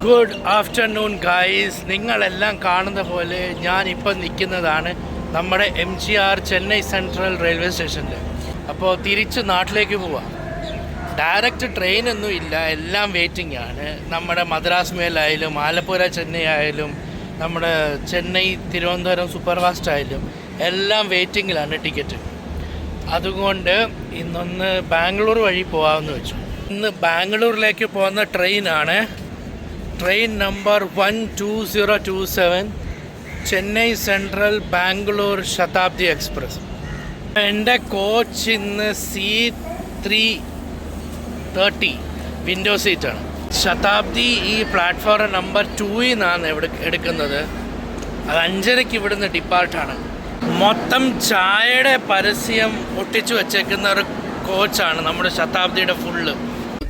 Good afternoon guys. നിങ്ങളെല്ലാം കാണുന്ന പോലെ ഞാനിപ്പം നിൽക്കുന്നതാണ് നമ്മുടെ MGR ചെന്നൈ സെൻട്രൽ റെയിൽവേ സ്റ്റേഷനിൽ. അപ്പോൾ തിരിച്ച് നാട്ടിലേക്ക് പോവാം. ഡയറക്റ്റ് ട്രെയിനൊന്നും ഇല്ല, എല്ലാം വെയിറ്റിംഗ് ആണ്. നമ്മുടെ മദ്രാസ് മേലായാലും ആലപ്പുഴ ചെന്നൈ ആയാലും നമ്മുടെ ചെന്നൈ തിരുവനന്തപുരം സൂപ്പർ ഫാസ്റ്റ് ആയാലും എല്ലാം വെയിറ്റിങ്ങിലാണ് ടിക്കറ്റ്. അതുകൊണ്ട് ഇന്നൊന്ന് ബാംഗ്ലൂർ വഴി പോകാമെന്ന് വെച്ചു. ഇന്ന് ബാംഗ്ലൂരിലേക്ക് പോകുന്ന ട്രെയിനാണ് train number 12027 Chennai central Bangalore Shatabdi express. എൻ്റെ കോച്ച് ഇന്ന് C330 വിൻഡോ സീറ്റാണ്. ശതാബ്ദി ഈ പ്ലാറ്റ്ഫോം നമ്പർ 2 നിന്നാണ് എടുക്കുന്നത്. അത് 5:30 ഇവിടുന്ന് ഡിപ്പാർട്ടാണ്. മൊത്തം ചായയുടെ പരസ്യം ഒട്ടിച്ചു വച്ചേക്കുന്ന ഒരു കോച്ചാണ് നമ്മുടെ ശതാബ്ദിയുടെ ഫുള്ള്.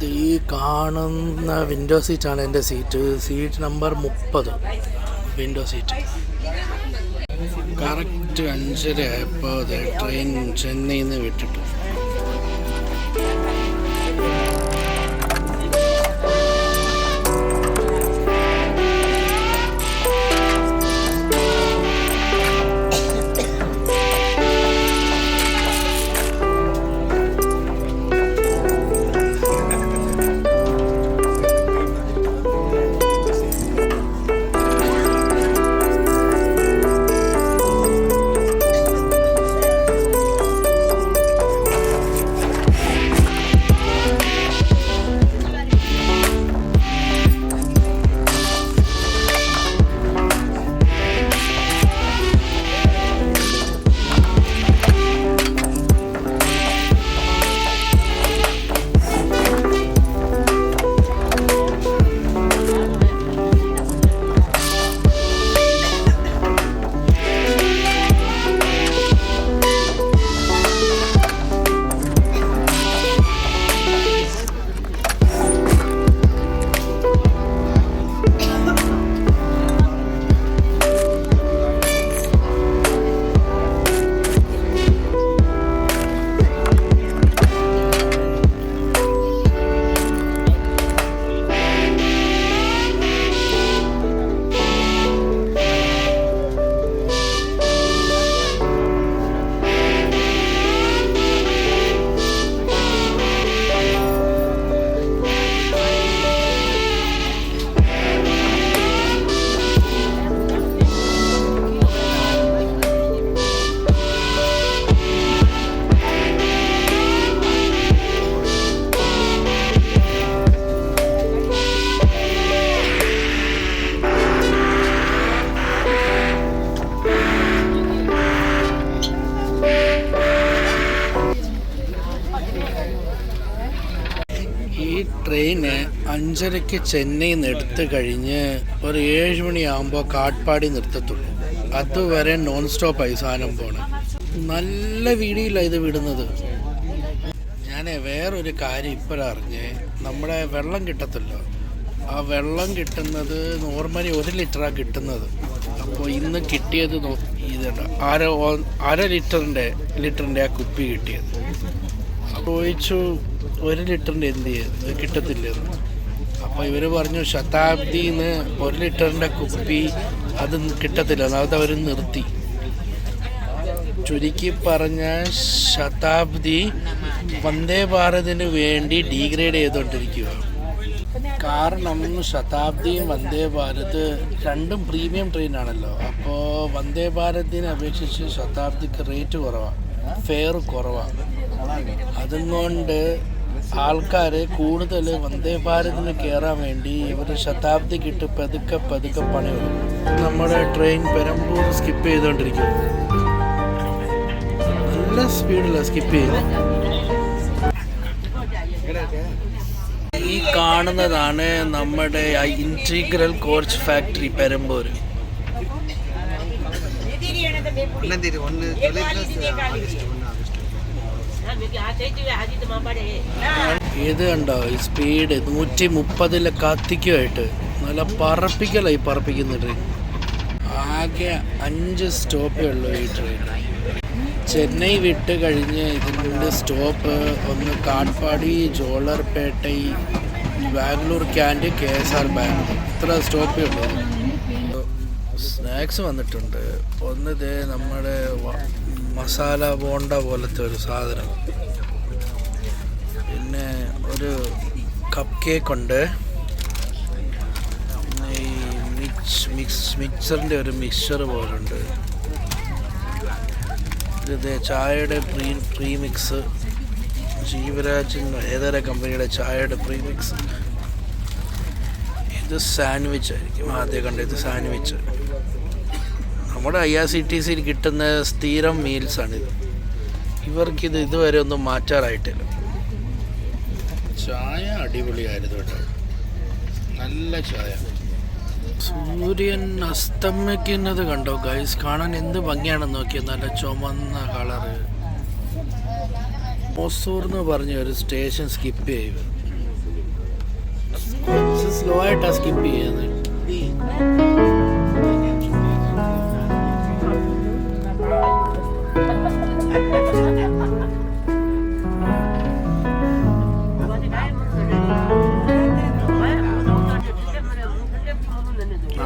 ഈ കാണുന്ന വിൻഡോ സീറ്റാണ് എൻ്റെ seat number 30 window seat. Correct 5:30 ആയപ്പോൾ ട്രെയിൻ ചെന്നൈയിൽ നിന്ന് വിട്ടിട്ടു. ട്രെയിന് 5:30 ചെന്നൈയിൽ നിന്ന് എടുത്ത് കഴിഞ്ഞ് ഒരു 7 മണിയാകുമ്പോൾ കാട്ട്പാടി നിർത്തത്തുള്ളൂ. അതുവരെ നോൺ സ്റ്റോപ്പായി സാധനം പോണം. നല്ല വീഡിയോയിലാണ് ഇത് വിടുന്നത്. ഞാൻ വേറൊരു കാര്യം ഇപ്പോഴറിഞ്ഞ്, നമ്മുടെ വെള്ളം കിട്ടത്തില്ലോ, ആ വെള്ളം കിട്ടുന്നത് നോർമലി 1 ലിറ്ററാണ് കിട്ടുന്നത്. അപ്പോൾ ഇന്ന് കിട്ടിയത് ഇതുണ്ട്, അര ലിറ്ററിൻ്റെ ആ കുപ്പി കിട്ടിയത്. ചോദിച്ചു 1 ലിറ്ററിൻ്റെ എന്ത് ചെയ്ത് കിട്ടത്തില്ലെന്ന്. അപ്പോൾ ഇവർ പറഞ്ഞു ശതാബ്ദിന്ന് 1 ലിറ്ററിൻ്റെ കുപ്പി അത് കിട്ടത്തില്ല, അത് അവർ നിർത്തി. ചുരുക്കി പറഞ്ഞ ശതാബ്ദി വന്ദേ ഭാരതിന് വേണ്ടി ഡീഗ്രേഡ് ചെയ്തുകൊണ്ടിരിക്കുക. കാരണം ശതാബ്ദിയും വന്ദേ ഭാരത് രണ്ടും പ്രീമിയം ട്രെയിനാണല്ലോ. അപ്പോൾ വന്ദേ ഭാരതിനെ അപേക്ഷിച്ച് ശതാബ്ദിക്ക് റേറ്റ് കുറവാണ്, ഫെയർ കുറവാണ്. അതുകൊണ്ട് ആൾക്കാർ കൂടുതൽ വന്ദേ ഭാരതിന് കയറാൻ വേണ്ടി ഇവർ ശതാബ്ദിക്കിട്ട് പതുക്കെ പണി വരും. നമ്മുടെ ട്രെയിൻ പെരമ്പൂർ സ്കിപ്പ് ചെയ്തുകൊണ്ടിരിക്കും. നല്ല സ്പീഡിലാണ് സ്കിപ്പ് ചെയ്യുന്നത്. ഈ കാണുന്നതാണ് നമ്മുടെ ഇൻറ്റീഗ്രൽ കോച്ച് ഫാക്ടറി പെരമ്പൂർ. ഇത് കണ്ടോ ഈ സ്പീഡ് 130 കത്തിക്കുമായിട്ട് നല്ല പറപ്പിക്കുന്ന ട്രെയിൻ. ആകെ 5 സ്റ്റോപ്പേ ഉള്ളൂ ഈ ട്രെയിൻ. ചെന്നൈ വിട്ട് കഴിഞ്ഞ് ഇതിൻ്റെ സ്റ്റോപ്പ് ഒന്ന് കാട്ട്പാടി, ജോളർപേട്ടൈ, ബാംഗ്ലൂർ ക്യാൻറ്റ്, KSR ബാംഗ്ലൂർ. ഇത്ര സ്റ്റോപ്പേ ഉള്ളൂ. സ്നാക്സ് വന്നിട്ടുണ്ട്. ഒന്ന് ദേ നമ്മുടെ മസാല ബോണ്ട പോലത്തെ ഒരു സാധനം, പിന്നെ ഒരു കപ്പ് കേക്ക് ഉണ്ട്, പിന്നെ ഈ മിക്സറിൻ്റെ ഒരു മിക്സ്ചർ പോലുണ്ട്. ഇത് ചായയുടെ പ്രീമിക്സ്, ജീവരാജൻ ഏതൊരു കമ്പനിയുടെ ചായയുടെ പ്രീമിക്സ്. ഇത് സാൻഡ്വിച്ച് ആയിരിക്കും, ആദ്യം കണ്ട ഇത് സാൻഡ്വിച്ച്. നമ്മുടെ IRCTC കിട്ടുന്ന സ്ഥിരം മീൽസാണിത്. ഇവർക്കിത് ഇതുവരെ ഒന്നും മാറ്റാറായിട്ടില്ല. ചായ അടിപൊളിയായിരുന്നു കേട്ടോ, നല്ല ചായ. സൂര്യൻ അസ്തമിക്കുന്നത് കണ്ടോ ഗൈസ്? കാണാൻ എന്ത് ഭംഗിയാണെന്ന് നോക്കിയാൽ, നല്ല ചുമന്ന കളറ്. മോസൂർ എന്ന് പറഞ്ഞ ഒരു സ്റ്റേഷൻ സ്കിപ്പ് ചെയ്യും. സ്ലോ ആയിട്ടാണ് സ്കിപ്പ് ചെയ്യുന്നത്.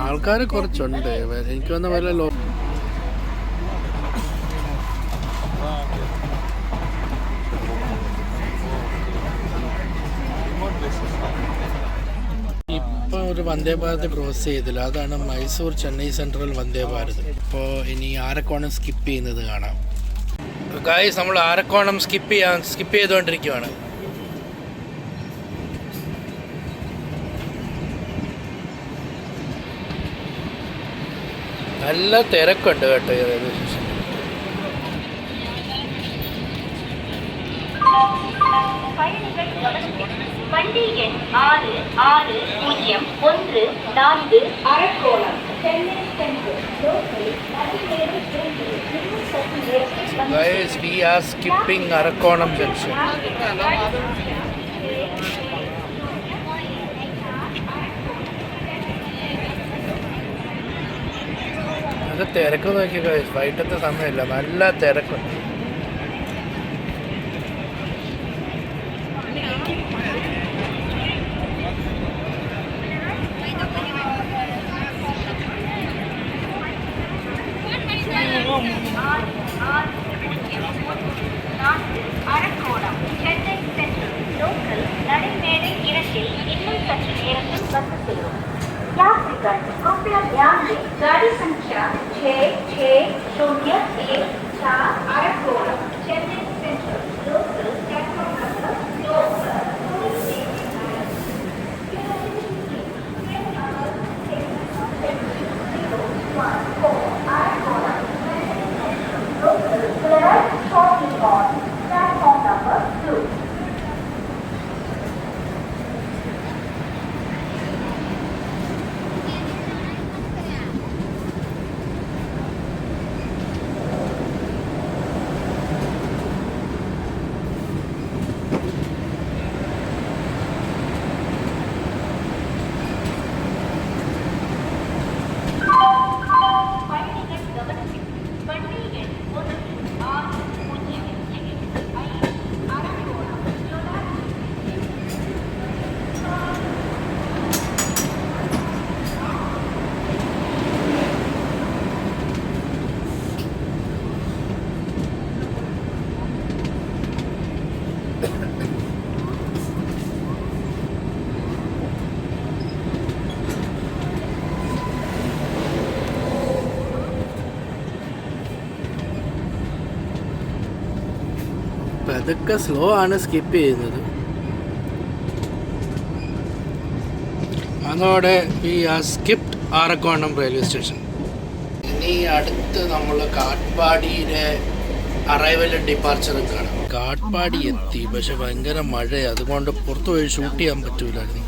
ആൾക്കാർ കുറച്ചുണ്ട്. എനിക്ക് വന്ന പോലെ ഇപ്പം ഒരു വന്ദേ ഭാരത് ക്രോസ് ചെയ്തില്ല. അതാണ് മൈസൂർ ചെന്നൈ സെൻട്രൽ വന്ദേ ഭാരത്. ഇപ്പോൾ ഇനി ആരക്കോണം സ്കിപ്പ് ചെയ്യുന്നത് കാണാം. ഗായ്സ്, നമ്മൾ ആരക്കോണം സ്കിപ്പ് ചെയ്തുകൊണ്ടിരിക്കുകയാണ്. നല്ല തിരക്കുണ്ട് കേട്ടോ ഈ റെയിൽവേ സ്റ്റേഷൻ. வண்டி எண் 6601 Arakkonam Chennai central. Guys, we are skipping Arakonam junction. അത് തിരക്ക് നോക്കി ഗൈസ്, വൈകിട്ടത്തെ സമയമില്ല, നല്ല തിരക്കുണ്ട്. அரக்கோணம் சென்னை சென்ட்ரல் லோக்கல் நடைமேடை 2 இன்னும் சற்று நேரத்தில் வந்து சேரும். यात्रीगण कृपया ध्यान दें, गाड़ी संख्या 6601 Arakkonam Chennai central local platform number 2 पर അതൊക്കെ സ്ലോ ആണ് സ്കിപ്പ് ചെയ്യുന്നത്. അതോടെ ഈ സ്കിപ്ഡ് ആരക്കോണം റെയിൽവേ സ്റ്റേഷൻ. ഇനി അടുത്ത് നമ്മൾ കാട്ട്പാടിയിലെ അറൈവലും ഡിപ്പാർച്ചറും കാണാം. കാട്ട്പാടി എത്തി, പക്ഷെ ഭയങ്കര മഴ, അതുകൊണ്ട് പുറത്തു പോയി ഷൂട്ട് ചെയ്യാൻ പറ്റൂലായിരുന്നു.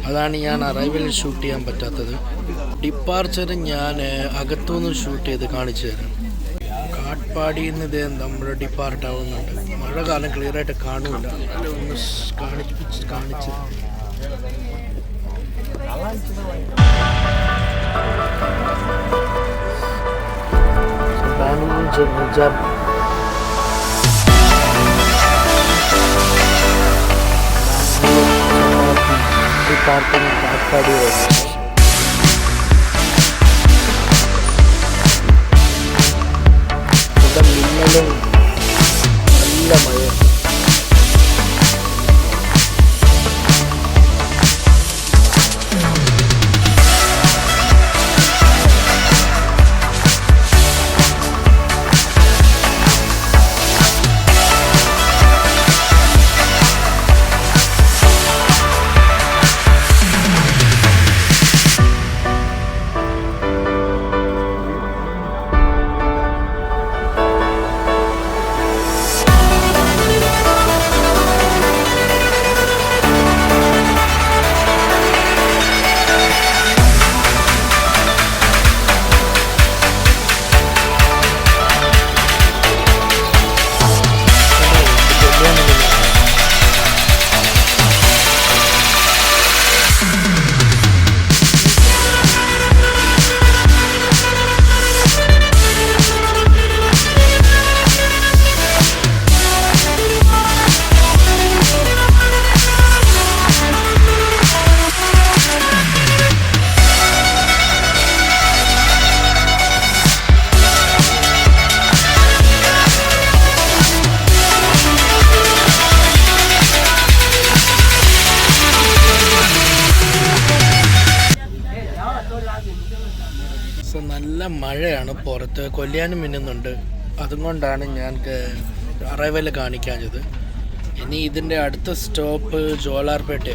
അതാണ് ഞാൻ അറൈവലിൽ ഷൂട്ട് ചെയ്യാൻ പറ്റാത്തത്. ഡിപ്പാർച്ചർ ഞാൻ അകത്തുനിന്ന് ഷൂട്ട് ചെയ്ത് കാണിച്ചു തരാം. കാട്ട്പാടിയിൽ നിന്ന് ഇത് നമ്മുടെ ഡിപ്പാർട്ട് ആവുന്നുണ്ട്. മഴ കാലം ക്ലിയർ ആയിട്ട് കാണൂല, ഒന്ന് കാണിച്ച് കാട്ട്പാടി വെയിലും നല്ല മഴയും. നല്ല മഴയാണ് പുറത്ത്, കൊല്ലാനും മിന്നുന്നുണ്ട്. അതുകൊണ്ടാണ് ഞാൻ അറൈവൽ കാണിക്കാഞ്ഞത്. ഇനി ഇതിൻ്റെ അടുത്ത സ്റ്റോപ്പ് ജോലാർപേട്ട.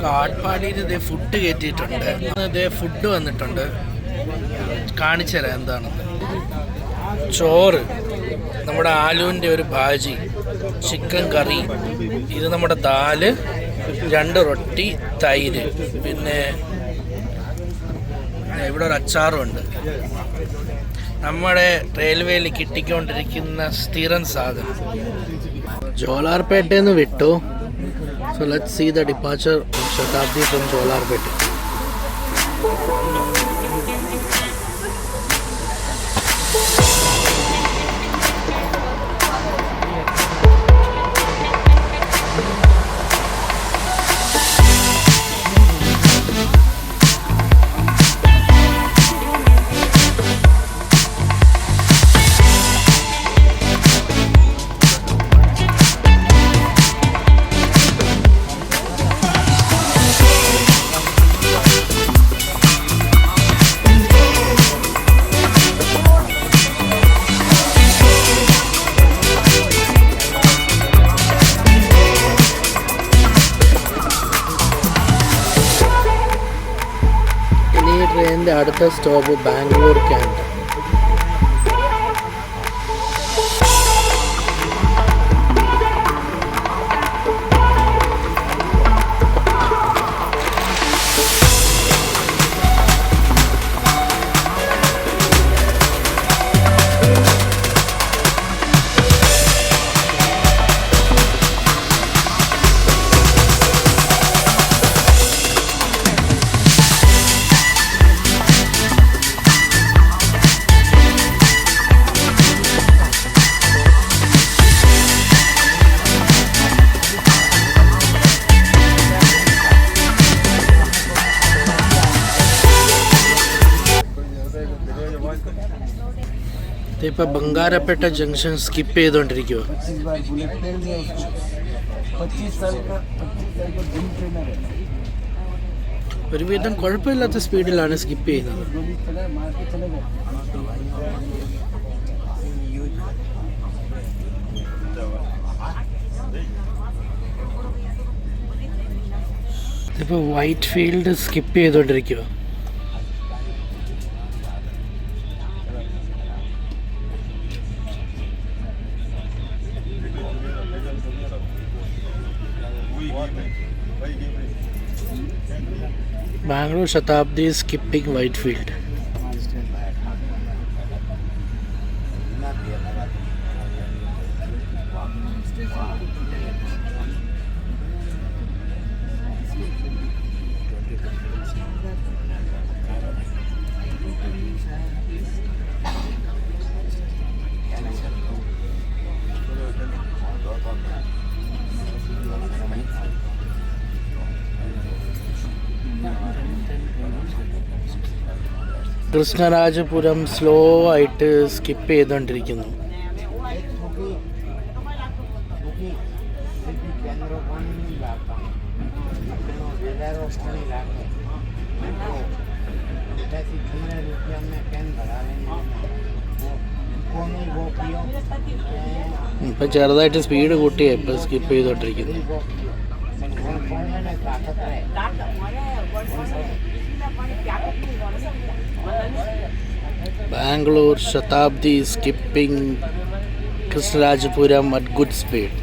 കാട്ട്പാടിയിൽ ഇതേ ഫുഡ് കയറ്റിയിട്ടുണ്ട്. ഇതേ ഫുഡ് വന്നിട്ടുണ്ട്, കാണിച്ചു തരാം എന്താണെന്ന്. ചോറ്, നമ്മുടെ ആലുവിൻ്റെ ഒരു ഭാജി, ചിക്കൻ കറി, ഇത് നമ്മുടെ ദാല്, 2 റൊട്ടി, തൈര്, പിന്നെ ഇവിടെ ഒരു അച്ചാറും ഉണ്ട്. നമ്മുടെ റെയിൽവേയിൽ കിട്ടിക്കൊണ്ടിരിക്കുന്ന സ്ഥിരം സാധനം. ജോലാർപേട്ടയിൽ നിന്ന് വിട്ടു. So let's see the departure of Shatabdi from Jolarpettai. ട്രെയിനിൻ്റെ അടുത്ത സ്റ്റോപ്പ് ബാംഗ്ലൂർ ക്യാൻറ്റ്. ഇപ്പൊ ബംഗാരപ്പേട്ട ജംഗ്ഷൻ സ്കിപ്പ് ചെയ്തോണ്ടിരിക്കുക. ഒരുവിധം കുഴപ്പമില്ലാത്ത സ്പീഡിലാണ് സ്കിപ്പ് ചെയ്യുന്നത്. ഇപ്പൊ വൈറ്റ് ഫീൽഡ് സ്കിപ്പ് ചെയ്തോണ്ടിരിക്കുക. Bangalore Shatabdi is skipping Whitefield. Krishnarajapuram slow ആയിട്ട് സ്കിപ്പ് ചെയ്തുകൊണ്ടിരിക്കുന്നു. ഇപ്പം ചെറുതായിട്ട് സ്പീഡ് കൂട്ടിയാ ഇപ്പം സ്കിപ്പ് ചെയ്തോണ്ടിരിക്കുന്നത്. Bangalore Shatabdi skipping Krishnarajapuram at good speed.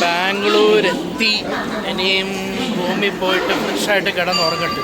Bangalore എത്തി. ഇനിയും റൂമിൽ പോയിട്ട് ഫ്രഷായിട്ട് കിടന്നുറങ്ങട്ടെ.